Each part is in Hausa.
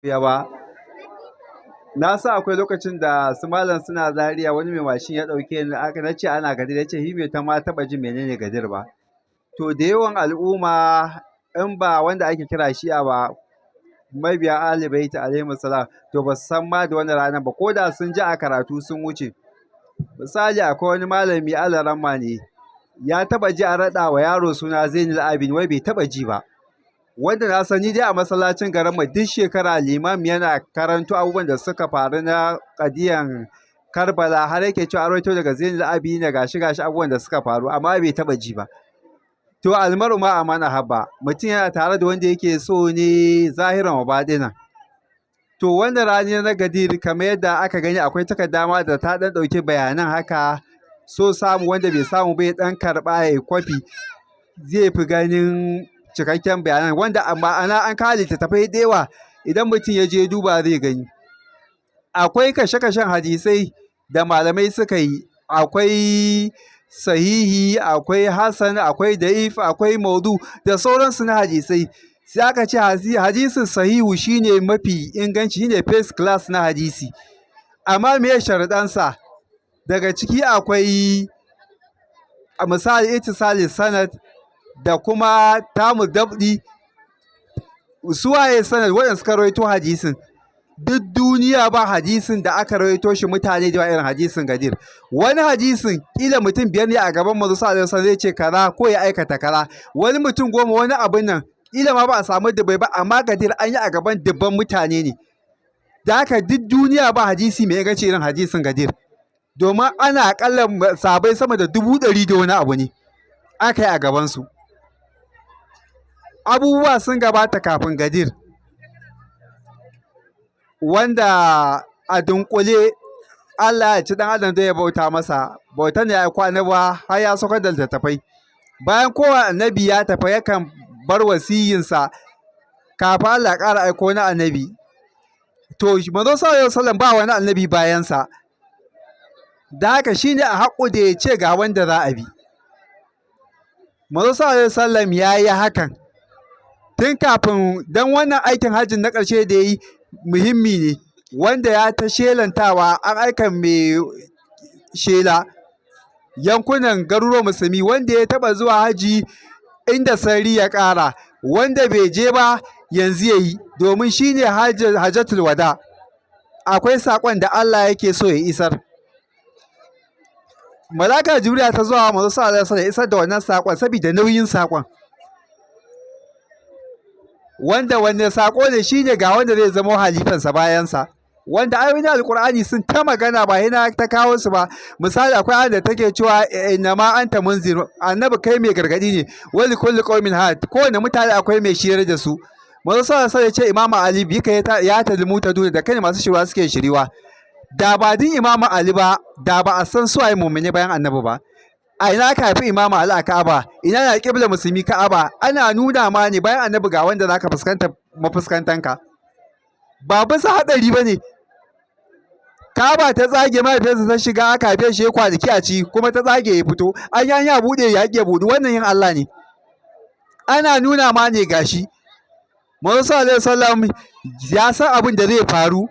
Ya ba, na sa akwai lokacin da su malam suna Zaria wani mai mashin ya ɗauke ni na ce ana gadir ya ce shi bai ta ma taɓa jin menene gadir ba. To da yawan al'umma in ba wanda ake kira shi'a ba mabiya ahli baiti alaihi salam to ba su san ma da wannan ranar ba ko da sun ji a karatu sun wuce. Misali akwai wani malami alaramma ne ya taɓa ji a raɗa wa yaro suna Zainul Abidin wai bai taɓa ji ba. Wanda na sani dai a masallacin garinmu duk shekara limam yana karanto abubuwan da suka faru na ƙadiyan Karbala har yake cewa an rawaito daga Zainul Abidin gashi abubuwan da suka faru amma bai taɓa ji ba. To almaru ma amana habba mutum yana tare da wanda yake so ne zahiran wa baɗinan. To wannan rani na gadir kamar yadda aka gani akwai takarda ma da ta ɗan ɗauki bayanan haka so samu wanda bai samu bai ɗan karɓa ya kwafi zai fi ganin cikakken bayanan wanda amma ana an kawo littattafai da yawa idan mutum ya je duba zai gani. Akwai kashe-kashen hadisai da malamai suka yi, akwai sahihi, akwai hasan, akwai da'if, akwai maudu da sauransu na hadisai. Sai aka ce hadisin sahihu shine mafi inganci, shine first class na hadisi. Amma me sharaɗansa? Daga ciki akwai a misali ittisali sanad da kuma tamu dabdi. Suwaye sanad waɗanda suka rawaito hadisin? Duk duniya ba hadisin da aka rawaito shi mutane da irin hadisin gadir. Wani hadisin kila mutum biyar ne a gaban manzo sallallahu alaihi wasallam zai ce kaza ko ya aikata kaza. Wani mutum goma wani abin nan kila ma ba a samu dubbai ba amma gadir an yi a gaban dubban mutane ne. Da haka duk duniya ba hadisi mai inganci irin hadisin gadir. Domin ana akalla sahabbai sama da 100 da wani abu ne aka yi a gabansu. Abubuwa sun gabata kafin gadir wanda a dunkule Allah ya ci dan adam da ya bauta masa bautan da ya kwana ba har ya saukar da littattafai. Bayan kowa annabi ya tafi yakan bar wasiyinsa kafin Allah ya ƙara aiko na annabi. To manzo sallallahu alaihi wasallam ba wani annabi bayansa. Da haka shine a haƙu da ya ce ga wanda za a bi. Manzo sallallahu alaihi wasallam ya yi hakan tun kafin dan wannan aikin hajjin na ƙarshe da ya yi muhimmi ne wanda ya ta shelantawa an aika mai shela yankunan garuruwan musulmi wanda ya taɓa zuwa haji inda sarri ya ƙara wanda bai je ba yanzu ya yi domin shine hajjatul wada. Akwai saƙon da Allah yake so ya isar. Malaka Jibril ta zuwa manzo sallallahu alaihi wasallam isar da wannan saƙon saboda nauyin saƙon. Wanda wanne saƙo ne shine ga wanda zai zama halifansa bayansa. Wanda ayoyin alƙur'ani sun ta magana ba yana ta kawo su ba. Misali akwai ayar da take cewa inna ma anta munzir annabi kai mai gargadi ne wali kulli qaumin had kowane mutane akwai mai shiryar da su. Manzo sallallahu alaihi wasallam ya ce Imam Ali bi ka ya talmu ta duniya da kai masu shiriwa suke shiriwa. Da ba din Imam Ali ba da ba a san su ayi mu'mini bayan annabi ba. A ina ka haifi Imam Ali a Ka'aba ina na kibla musulmi Ka'aba ana nuna ma ne bayan annabi ga wanda zaka fuskanta mafuskantanka ba bisa hadari bane. Ka'aba ta tsage mahaifiyarsa ta shiga aka haife shi ya kwanaki a ci kuma ta tsage ya fito an ya buɗe ya ƙi buɗe wannan yin Allah ne. Ana nuna ma ne gashi. Manzo sallallahu alaihi wasallam ya san abin da zai faru.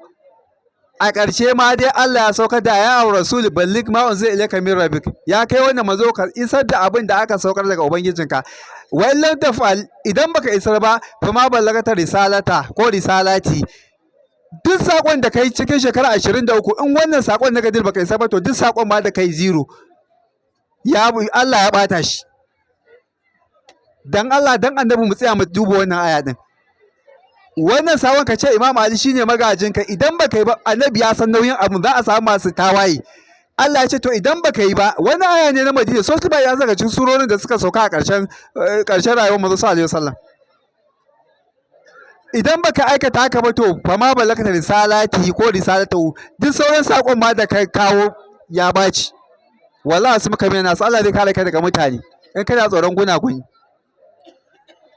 A ƙarshe ma dai Allah ya saukar da ya aure rasul ballik ma unzila ilayka min rabbik ya kai wannan manzo ka isar da abin da aka saukar daga ubangijinka. Wa lam tafal idan baka isar ba fa ma ballagata risalata ko risalati. Duk saƙon da kai cikin shekara 23 in wannan saƙon na gadir baka isa ba to duk saƙon ma da kai zero. Allah ya ɓata shi. Dan Allah dan annabi mu tsaya mu duba wannan aya din. Wannan saƙon ka ce Imam Ali shine magajinka idan baka yi ba annabi ya san nauyin abun za a samu masu tawaye. Allah ya ce to idan baka yi ba wani aya ne na Madina so su ba ya zaga cikin surorin da suka sauka a ƙarshen rayuwar Manzo sallallahu alaihi wasallam. Idan baka aikata haka ba to fa ma balagta risalati ko risalatu duk sauran sakon ma da kai kawo ya baci wallahi su muka mena Allah zai kare kai daga mutane in kana tsoron gunaguni.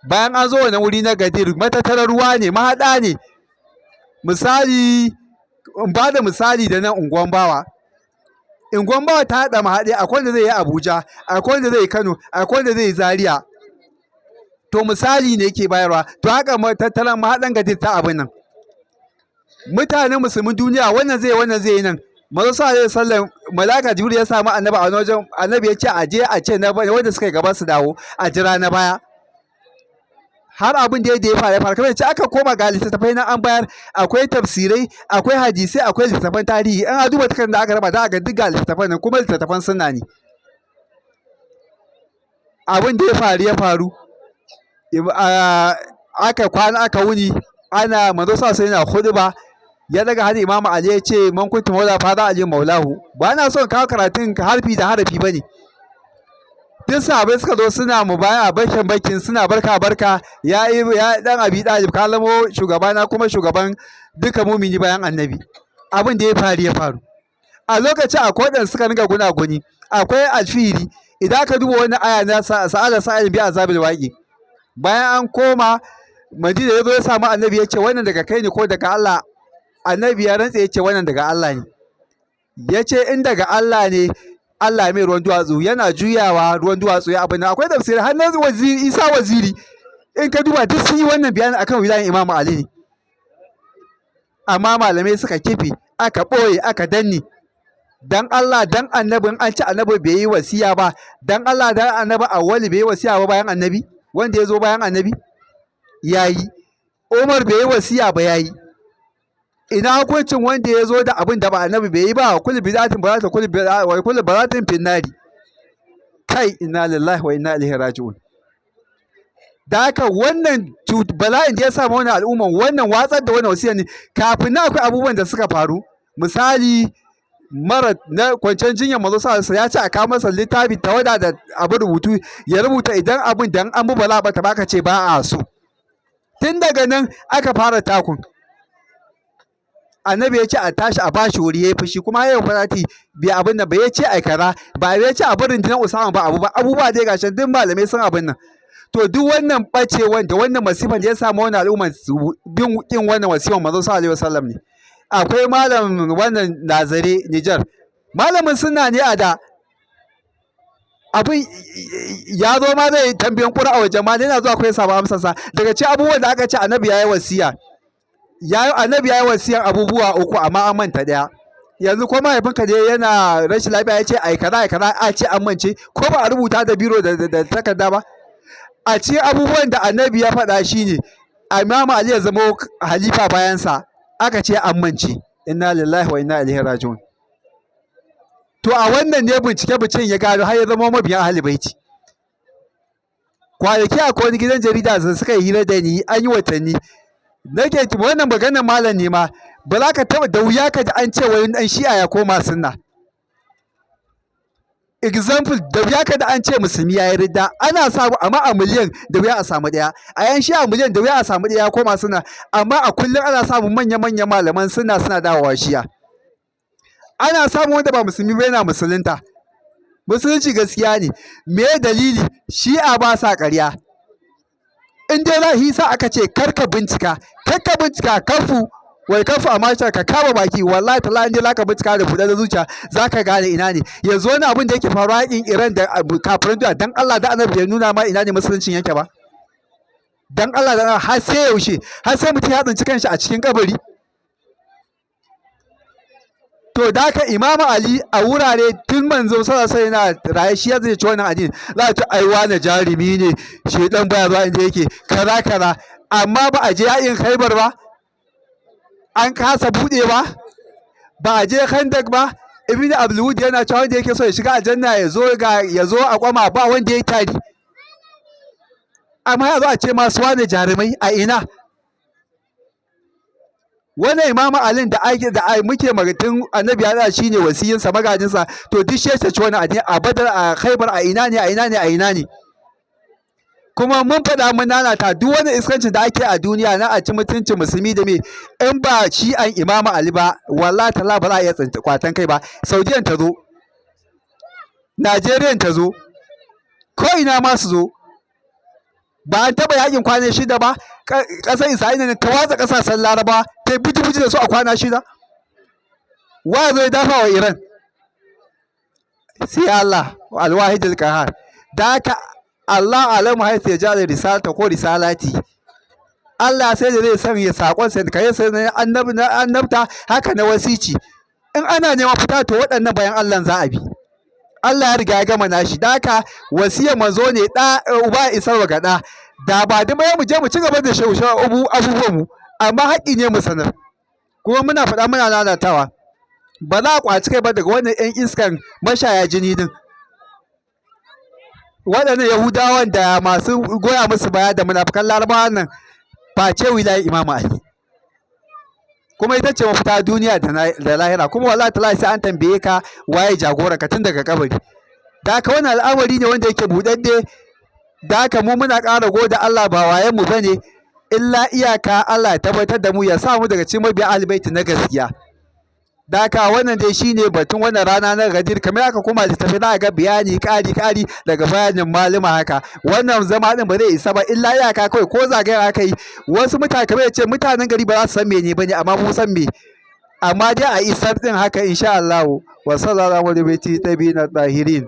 Bayan an zo wannan wuri na gadir matattarar ruwa ne mahaɗa ne. Misali in ba da misali da nan unguwan bawa. Unguwan bawa ta haɗa mahaɗe akwai wanda zai yi Abuja akwai wanda zai yi Kano akwai wanda zai yi Zaria. To misali ne ke bayarwa to haka matattaran mahaɗan gadir ta abin nan. mutanen musulmin duniya wannan zai yi nan. Manzo sallallahu alaihi wasallam malaka jibril ya samu annabi a wajen, annabi ya ce a je a ce na wanda suka yi gaba su dawo a jira na baya. Har abin da ya fara kamar ce aka koma ga littattafai na an bayar, akwai tafsirai, akwai hadisai, akwai littattafan tarihi. An duba takardar da aka raba za a ga duk ga littattafan nan, kuma littattafan sunna ne. Abin da ya faru aka kwana aka wuni ana manzo sallallahu alaihi wasallam yana khutba, ya daga har Imam Ali ya ce man kuntu maula fa za Ali maulahu. Ba na son kawo karatun harfi da harafi bane. Duk sahabbai suka zo suna mubaya barkan bakin, suna barka ya dan Abi Talib ka zamo shugabana kuma shugaban duka mumini bayan annabi. Abin da ya faru a lokacin akwai wadanda suka ringa gunaguni, akwai alfiri. Idan ka duba wani aya na sa'ala sa'il bi azabil waqi, bayan an koma Madina ya zo ya samu annabi ya ce wannan daga kai ne ko daga Allah? Annabi ya rantse ya ce wannan daga Allah ne. Ya ce in daga Allah ne, Allah mai ruwan duwatsu, yana juyawa ruwan duwatsu ya abin. Akwai tafsirai har na waziri Isa Waziri, in ka duba duk sun yi wannan bayani akan wilayan Imam Ali ne. Amma malamai suka kife, aka ɓoye, aka danne. Dan Allah dan annabin an ci annabi bai yi wasiya ba, dan Allah dan annabi awwali bai yi wasiya ba bayan annabi, wanda ya zo bayan annabi yayi. Umar bai yi wasiya ba yayi. Ina hukuncin wanda ya zo da abin da ba annabi bai yi ba? Kullu bidatin barata kullu baratin finnari. Kai inna lillahi wa inna ilaihi raji'un. Da haka wannan bala'in da ya samu wannan al'umman, wannan watsar da wannan wasiyar ne. Kafin nan akwai abubuwan da suka faru. Misali, mara na kwanciyar jinyar manzo sallallahu ya ce a kawo masa littafi tawada da abin rubutu, ya rubuta idan abin dan an bi bala ba ta baka ce ba a so. Tun daga nan aka fara takun. Annabi ya ce a tashi a bashi wuri, yayi fushi kuma yayin farati bai abin nan ba, ya ce ai kaza ba, ya ce a barin dinan Usama ba abubuwa dai gashin duk malamai sun abin nan. To duk wannan bacewan da wannan masifan da ya samu wannan al'umma bin kin wannan wasiyan manzo sallallahu alaihi wasallam ne. Akwai malam wannan Nazare Nijar, malamin sunna ne a da. Abin ya zo ma zai tambayan ƙura a wajen ma yana zuwa akwai sabon amsarsa. Daga cikin abubuwan da aka ce annabi ya yi wasiya, annabi ya yi wasiyan abubuwa 3 amma an manta ɗaya. Yanzu ko mahaifinka ne yana rashin lafiya ya ce ai kaza a ce an mance, ko ba a rubuta da biro da takarda ba. A cikin abubuwan da annabi ya faɗa shine Imam Ali ya zama halifa bayansa, aka ce an mance. Inna lillahi wa inna ilaihi raji'un. To a wannan ne bincike ya gano har ya zama mabiyan ahli baiti. Kwanaki akwai wani gidan jarida da suka yi hira da ni, an yi watanni. Nake wannan maganar malam ne ma, ba za ka taɓa da wuya ka ji an ce wani ɗan shi'a ya koma sunna. Example, da wuya ka da an ce musulmi ya yi ridda, ana samu amma a miliyan da wuya a samu ɗaya. A yan shi'a miliyan da wuya a samu ɗaya ya koma sunna, amma a kullum ana samun manya-manyan malaman sunna suna dawowa shi'a. Ana samun wanda ba musulmi ba yana musulunta. Musulunci gaskiya ne. Me dalili? Shi'a ba sa ƙarya. In dai lahi sa aka ce karka bincika kafu amma ka kama baki, wallahi ta in dai zaka bincika da buɗe da zuciya zaka gane ina ne. Yanzu wani abin da yake faruwa yakin Iran da kafirin duniya, dan Allah da Annabi ya nuna ma ina ne musuluncin yake ba. Dan Allah da har sai yaushe, har sai mutum ya tsinci kanshi a cikin kabari. To da haka Imam Ali a wurare tun manzo sallallahu alaihi wasallam yana raye shi ya zai ci wannan addini. Za ta ai wani jarumi ne, shedan baya zuwa inda yake kaza, amma ba a je yakin Khaibar ba, an kasa bude ba a je Khandak ba. Ibn Abdulwud yana cewa wanda yake so ya shiga aljanna ya zo a kwama, ba wanda ya tari. Amma ya zo a ce masu wani jarumai a ina? Wannan Imam Ali da muke magatun annabi ya shi ne wasiyinsa, magajinsa, to duk shi ya ci wannan addini a Badar, a Khaibar, a ina ne. Kuma mun faɗa mun nanata duk wani iskancin da ake a duniya na a ci mutuncin musulmi da me, in ba shi an Imam Ali ba, wallahi talla ba za a iya kwatan kai ba. Saudiyan ta zo, Najeriyan ta zo, ko ina ma su zo. Ba an taɓa yakin kwana 6 ba, ƙasar Isra'ila ne ta watsa ƙasashen Laraba, ta buji da su a kwana 6. Wa zai dafa wa Iran? Sai Allah alwahidul qahar. Da haka Allah alamu haifu ya jale risalata ko risalati. Allah sai da zai sanya sakon sai kai sai na annabta haka na wasici. In ana neman fita to waɗannan bayan Allah za a bi. Allah ya riga ya gama nashi, da haka wasiyar manzo ne da uba isar wa gada, da ba da mu je mu ci gaba da abubuwan mu, amma haƙƙi ne mu sanar. Kuma muna faɗa muna lalatawa, ba za a ƙwaci kai ba daga wannan 'yan iskan mashaya jini din, waɗannan Yahudawan da masu goya musu baya da munafukan Larabawan nan, face wilayi Imamu Ali. Kuma ita ce mafita duniya da lahira, kuma wallahi tallahi sai an tambaye ka waye jagora ka tun daga kabari. Da haka wannan al'amari ne wanda yake buɗaɗɗe, da haka mu muna ƙara goda Allah, ba wayen mu bane, illa iyaka Allah ya tabbatar da mu, ya sa mu daga cikin mabiya Ahlul Bait na gaskiya. Da haka wannan dai shine batun wannan rana na gadir, kamar haka kuma littafi za a ga bayani ƙari daga bayanin malama haka. Wannan zama din ba zai isa ba, illa iyaka kawai ko zagayen aka yi wasu mutane kamar ya ce mutanen gari ba za su san mene bane, amma mu san me, amma dai a isar din haka insha Allah. Wa sallallahu alaihi wa sallam tabi'in tahirin.